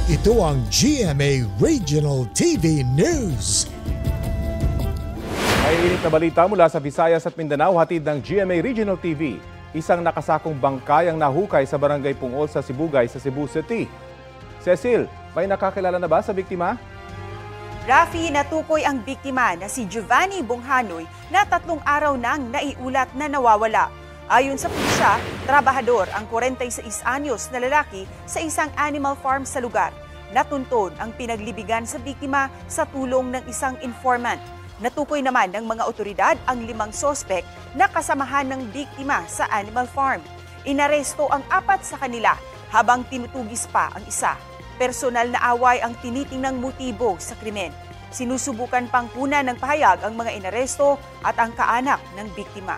Ito ang GMA Regional TV News. May init na balita mula sa Visayas at Mindanao, hatid ng GMA Regional TV. Isang nakasakong bangkay ang nahukay sa Barangay Pungol sa Sibugay sa Cebu City. Cecil, may nakakilala na ba sa biktima? Rafi, natukoy ang biktima na si Giovanni Bonghanoy na 3 araw nang naiulat na nawawala. Ayon sa pulisya, trabahador ang 46 anyos na lalaki sa isang animal farm sa lugar. Natunton ang pinaglibigan sa biktima sa tulong ng isang informant. Natukoy naman ng mga otoridad ang 5 sospek na kasamahan ng biktima sa animal farm. Inaresto ang 4 sa kanila habang tinutugis pa ang isa. Personal na away ang tinitingnang motibo sa krimen. Sinusubukan pang kunan ng pahayag ang mga inaresto at ang kaanak ng biktima.